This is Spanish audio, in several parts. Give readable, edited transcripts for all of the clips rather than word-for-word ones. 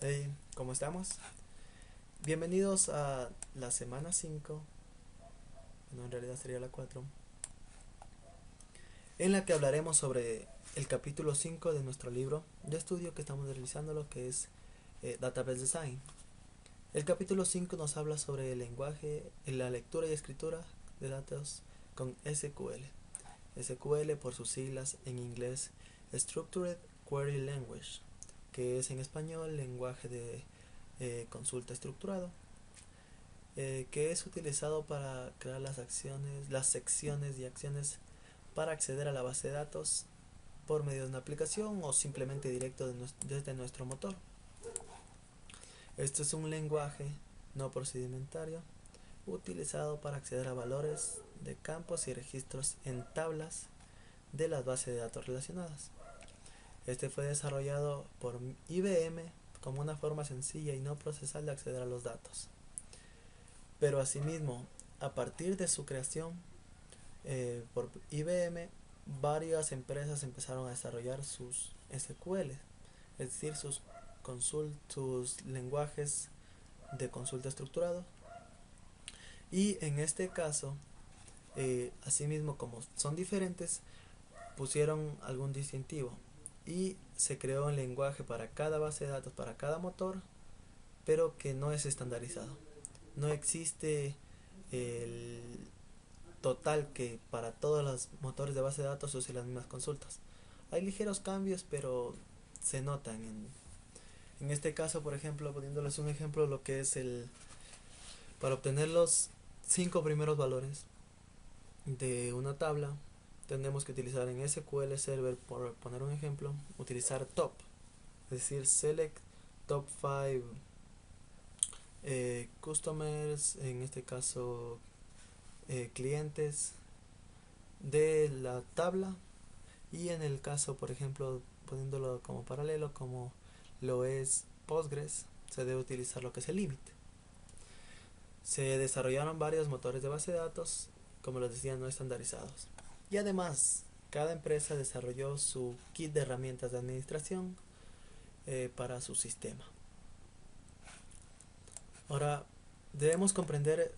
Hey, ¿cómo estamos? Bienvenidos a la semana 5, bueno, en realidad sería la 4, en la que hablaremos sobre el capítulo 5 de nuestro libro de estudio que estamos realizando, lo que es Database Design. El capítulo 5 nos habla sobre el lenguaje, la lectura y escritura de datos con SQL. SQL por sus siglas en inglés Structured Query Language, que es en español lenguaje de consulta estructurado, que es utilizado para crear las secciones y acciones para acceder a la base de datos por medio de una aplicación o simplemente directo desde nuestro motor. Esto es un lenguaje no procedimentario utilizado para acceder a valores de campos y registros en tablas de las bases de datos relacionadas. Este fue desarrollado por IBM como una forma sencilla y no procesal de acceder a los datos. Pero asimismo, a partir de su creación por IBM, varias empresas empezaron a desarrollar sus SQL, es decir, sus lenguajes de consulta estructurado. Y en este caso, asimismo, como son diferentes, pusieron algún distintivo y se creó un lenguaje para cada base de datos, para cada motor, pero que no es estandarizado. No existe el total que para todos los motores de base de datos usen las mismas consultas. Hay ligeros cambios, pero se notan. En este caso, por ejemplo, poniéndoles un ejemplo, lo que es para obtener los 5 primeros valores de una tabla, tendremos que utilizar en SQL Server, por poner un ejemplo, utilizar top, es decir, select top 5 customers, en este caso clientes de la tabla. Y en el caso, por ejemplo, poniéndolo como paralelo, como lo es Postgres, se debe utilizar lo que es el límite. Se desarrollaron varios motores de base de datos, como les decía, no estandarizados. Y además, cada empresa desarrolló su kit de herramientas de administración para su sistema. Ahora, debemos comprender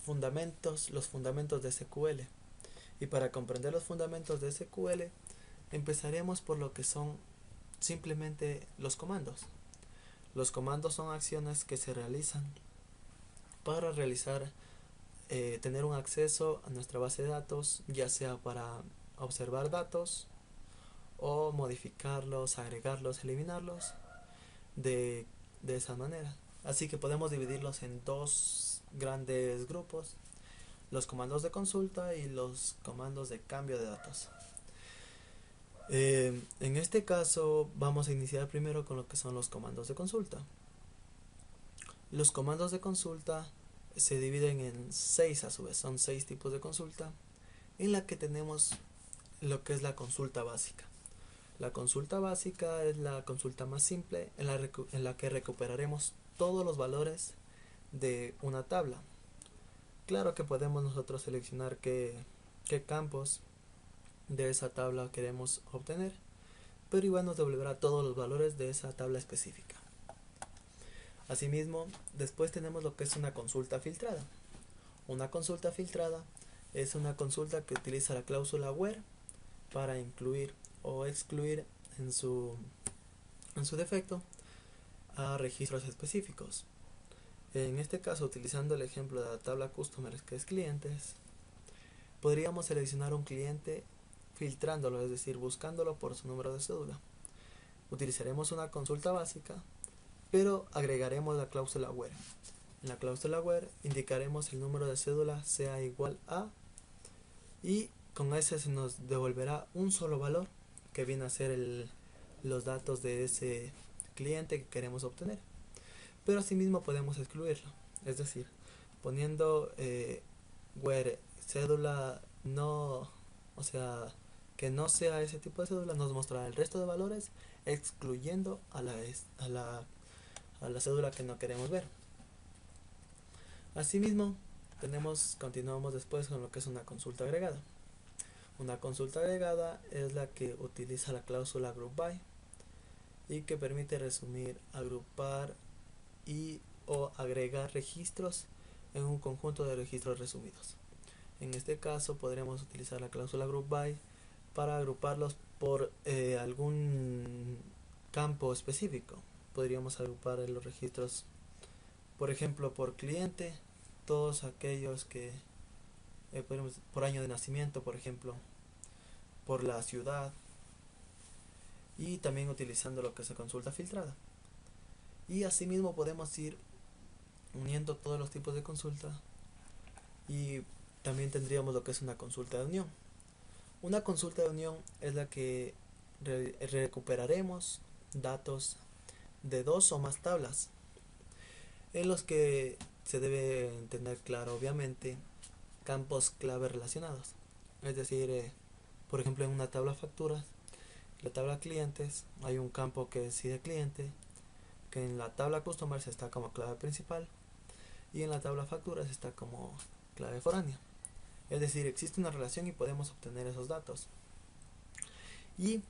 los fundamentos de SQL. Y para comprender los fundamentos de SQL, empezaremos por lo que son simplemente los comandos. Los comandos son acciones que se realizan para tener un acceso a nuestra base de datos, ya sea para observar datos o modificarlos, agregarlos, eliminarlos de, de esa manera. Así que podemos dividirlos en dos grandes grupos: los comandos de consulta y los comandos de cambio de datos. En este caso vamos a iniciar primero con lo que son los comandos de consulta. Los comandos de consulta se dividen en 6 a su vez, son 6 tipos de consulta, en la que tenemos lo que es la consulta básica. La consulta básica es la consulta más simple en la que recuperaremos todos los valores de una tabla. Claro que podemos nosotros seleccionar qué campos de esa tabla queremos obtener, pero igual nos devolverá todos los valores de esa tabla específica. Asimismo, después tenemos lo que es una consulta filtrada. Una consulta filtrada es una consulta que utiliza la cláusula where para incluir o excluir en su, en su defecto a registros específicos. En este caso, utilizando el ejemplo de la tabla customers, que es clientes, podríamos seleccionar un cliente filtrándolo, es decir, buscándolo por su número de cédula. Utilizaremos una consulta básica, pero agregaremos la cláusula where. En la cláusula where indicaremos el número de cédula sea igual a, y con ese se nos devolverá un solo valor que viene a ser los datos de ese cliente que queremos obtener. Pero asimismo podemos excluirlo, es decir, poniendo where cédula no, o sea, que no sea ese tipo de cédula, nos mostrará el resto de valores excluyendo a la cédula que no queremos ver. Asimismo, continuamos después con lo que es una consulta agregada. Una consulta agregada es la que utiliza la cláusula group by y que permite resumir, agrupar y o agregar registros en un conjunto de registros resumidos. En este caso podremos utilizar la cláusula group by para agruparlos por algún campo específico. Podríamos agrupar los registros, por ejemplo, por cliente, todos aquellos que por año de nacimiento, por ejemplo, por la ciudad, y también utilizando lo que se consulta filtrada. Y asimismo podemos ir uniendo todos los tipos de consulta, y también tendríamos lo que es una consulta de unión. Una consulta de unión es la que recuperaremos datos de dos o más tablas, en los que se debe tener claro, obviamente, campos clave relacionados. Es decir, por ejemplo, en una tabla facturas, la tabla clientes, hay un campo que es ID cliente, que en la tabla customers está como clave principal y en la tabla facturas está como clave foránea. Es decir, existe una relación y podemos obtener esos datos. Y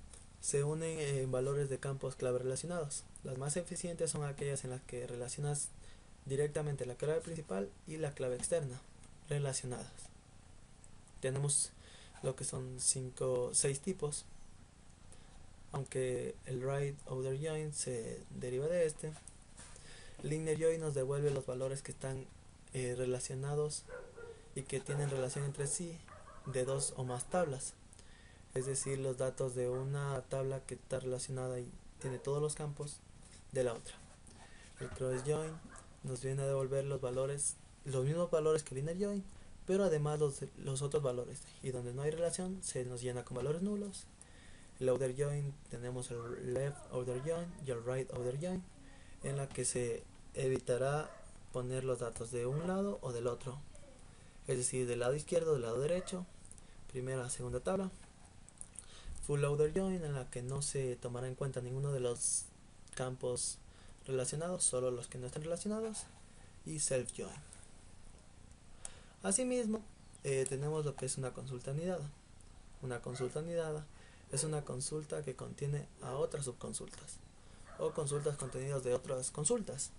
se unen valores de campos clave relacionados. Las más eficientes son aquellas en las que relacionas directamente la clave principal y la clave externa relacionadas. Tenemos lo que son 6 tipos, aunque el right outer join se deriva de este. Linear join nos devuelve los valores que están relacionados y que tienen relación entre sí de dos o más tablas, es decir, los datos de una tabla que está relacionada y tiene todos los campos de la otra. El cross join nos viene a devolver los mismos valores que el inner join, pero además los otros valores, y donde no hay relación se nos llena con valores nulos. El outer join tenemos el left outer join y el right outer join, en la que se evitará poner los datos de un lado o del otro, es decir, del lado izquierdo o del lado derecho, primera segunda tabla. Full outer join, en la que no se tomará en cuenta ninguno de los campos relacionados, solo los que no estén relacionados. Y self join. Asimismo, tenemos lo que es una consulta anidada. Una consulta anidada es una consulta que contiene a otras subconsultas o consultas contenidas de otras consultas.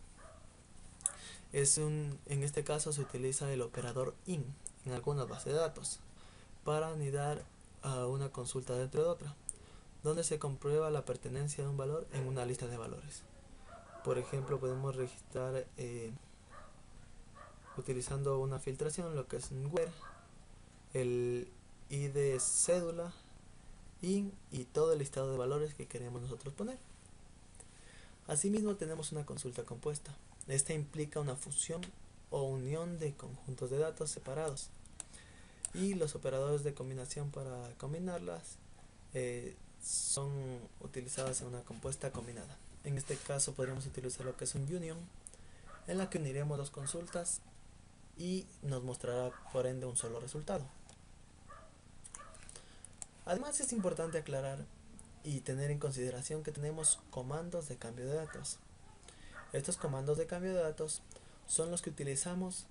En este caso se utiliza el operador IN en algunas bases de datos para anidar a una consulta dentro de otra, donde se comprueba la pertenencia de un valor en una lista de valores. Por ejemplo, podemos registrar utilizando una filtración lo que es un where, el ID cédula, IN y todo el listado de valores que queremos nosotros poner. Asimismo tenemos una consulta compuesta. Esta implica una fusión o unión de conjuntos de datos separados, y los operadores de combinación para combinarlas son utilizados en una compuesta combinada. En este caso podríamos utilizar lo que es un union, en la que uniremos dos consultas y nos mostrará por ende un solo resultado. Además es importante aclarar y tener en consideración que tenemos comandos de cambio de datos. Estos comandos de cambio de datos son los que utilizamos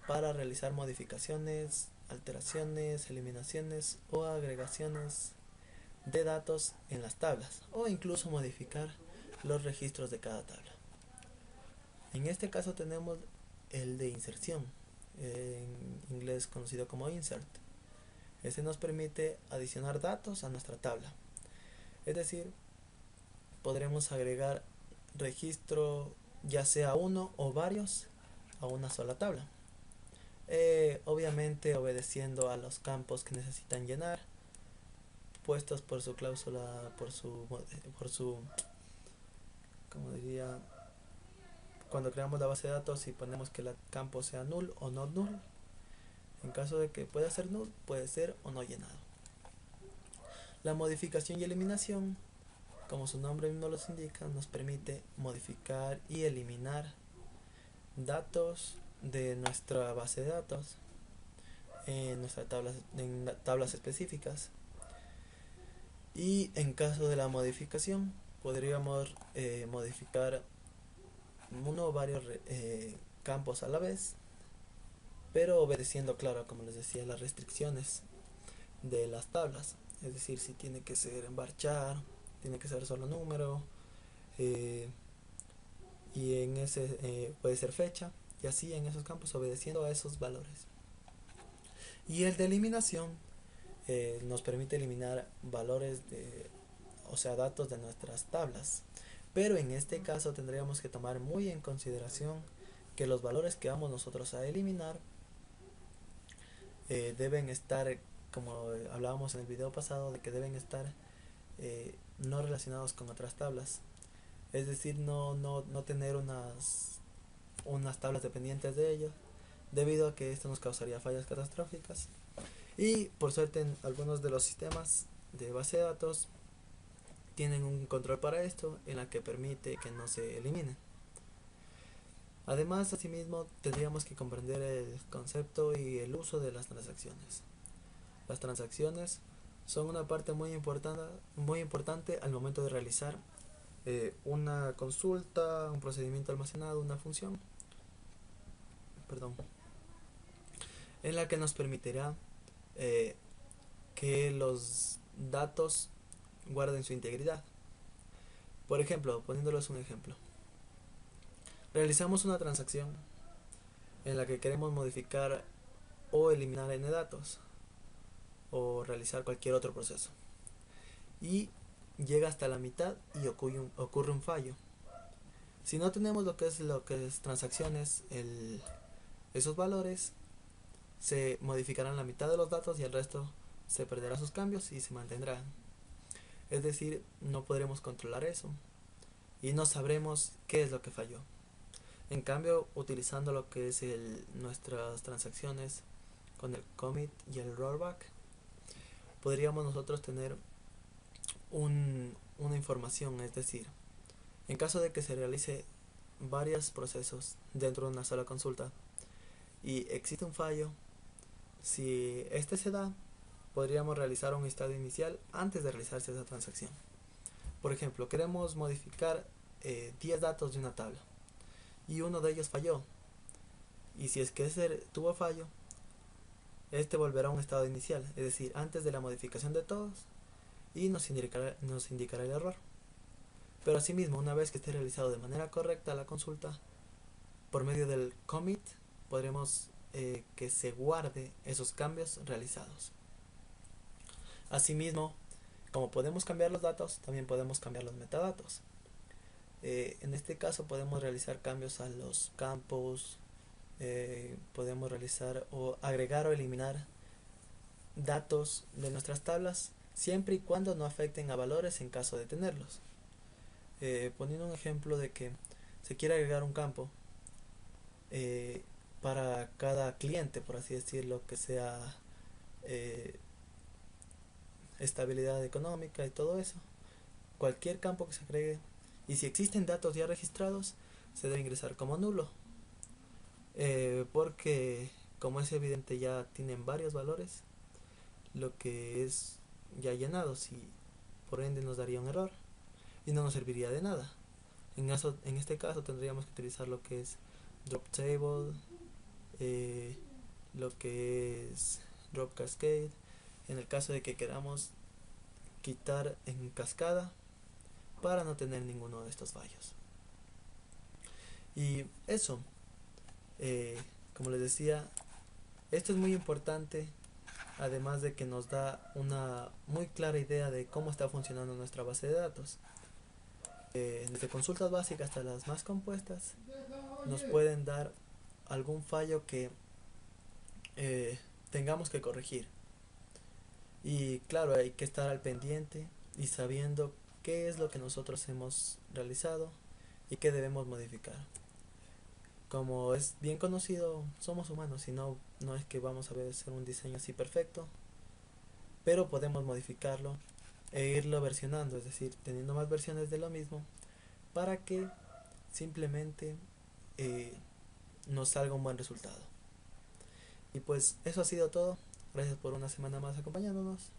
para realizar modificaciones, alteraciones, eliminaciones o agregaciones de datos en las tablas, o incluso modificar los registros de cada tabla. En este caso tenemos el de inserción, en inglés conocido como insert. Este nos permite adicionar datos a nuestra tabla, es decir, podremos agregar registro ya sea uno o varios a una sola tabla, obviamente obedeciendo a los campos que necesitan llenar, puestos por su cláusula, por su como diría, cuando creamos la base de datos y ponemos que el campo sea null o not null. En caso de que pueda ser null, puede ser o no llenado. La modificación y eliminación, como su nombre mismo los indica, nos permite modificar y eliminar datos de nuestra base de datos en tablas específicas. Y en caso de la modificación, podríamos modificar uno o varios campos a la vez, pero obedeciendo, claro, como les decía, las restricciones de las tablas. Es decir, si tiene que ser en varchar, tiene que ser solo número, eh, y en ese puede ser fecha, y así en esos campos obedeciendo a esos valores. Y el de eliminación nos permite eliminar valores o sea, datos de nuestras tablas. Pero en este caso tendríamos que tomar muy en consideración que los valores que vamos nosotros a eliminar deben estar, como hablábamos en el video pasado, de que deben estar no relacionados con otras tablas. Es decir, no tener unas tablas dependientes de ellos, debido a que esto nos causaría fallas catastróficas. Y por suerte algunos de los sistemas de base de datos tienen un control para esto, en la que permite que no se eliminen. Además, asimismo, tendríamos que comprender el concepto y el uso de las transacciones. Las transacciones son una parte muy importante al momento de realizar una consulta, un procedimiento almacenado, una función, perdón, en la que nos permitirá que los datos guarden su integridad. Por ejemplo, poniéndoles un ejemplo, realizamos una transacción en la que queremos modificar o eliminar n datos o realizar cualquier otro proceso, y llega hasta la mitad y ocurre un fallo. Si no tenemos lo que es transacciones, esos valores se modificarán la mitad de los datos y el resto se perderá sus cambios y se mantendrán. Es decir, no podremos controlar eso y no sabremos qué es lo que falló. En cambio, utilizando lo que es nuestras transacciones con el commit y el rollback, podríamos nosotros tener una información. Es decir, en caso de que se realice varios procesos dentro de una sola consulta y existe un fallo, si este se da, podríamos realizar un estado inicial antes de realizarse esa transacción. Por ejemplo, queremos modificar 10 datos de una tabla y uno de ellos falló, y si es que ese tuvo fallo, este volverá a un estado inicial, es decir, antes de la modificación de todos, y nos indicará el error. Pero asimismo, una vez que esté realizado de manera correcta la consulta, por medio del commit podremos que se guarde esos cambios realizados. Asimismo, como podemos cambiar los datos, también podemos cambiar los metadatos. En este caso podemos realizar cambios a los campos, podemos realizar o agregar o eliminar datos de nuestras tablas, siempre y cuando no afecten a valores en caso de tenerlos. Poniendo un ejemplo de que se quiere agregar un campo para cada cliente, por así decirlo, que sea estabilidad económica y todo eso. Cualquier campo que se agregue, y si existen datos ya registrados, se debe ingresar como nulo, porque como es evidente ya tienen varios valores lo que es ya llenado, si por ende nos daría un error y no nos serviría de nada. En este caso tendríamos que utilizar lo que es drop table, lo que es drop cascade, en el caso de que queramos quitar en cascada para no tener ninguno de estos fallos. Y eso, como les decía, esto es muy importante, además de que nos da una muy clara idea de cómo está funcionando nuestra base de datos. Desde consultas básicas hasta las más compuestas, nos pueden dar algún fallo que tengamos que corregir. Y claro, hay que estar al pendiente y sabiendo qué es lo que nosotros hemos realizado y qué debemos modificar. Como es bien conocido, somos humanos y no es que vamos a hacer un diseño así perfecto, pero podemos modificarlo e irlo versionando, es decir, teniendo más versiones de lo mismo para que simplemente nos salga un buen resultado. Y pues eso ha sido todo. Gracias por una semana más acompañándonos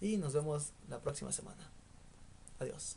y nos vemos la próxima semana. Adiós.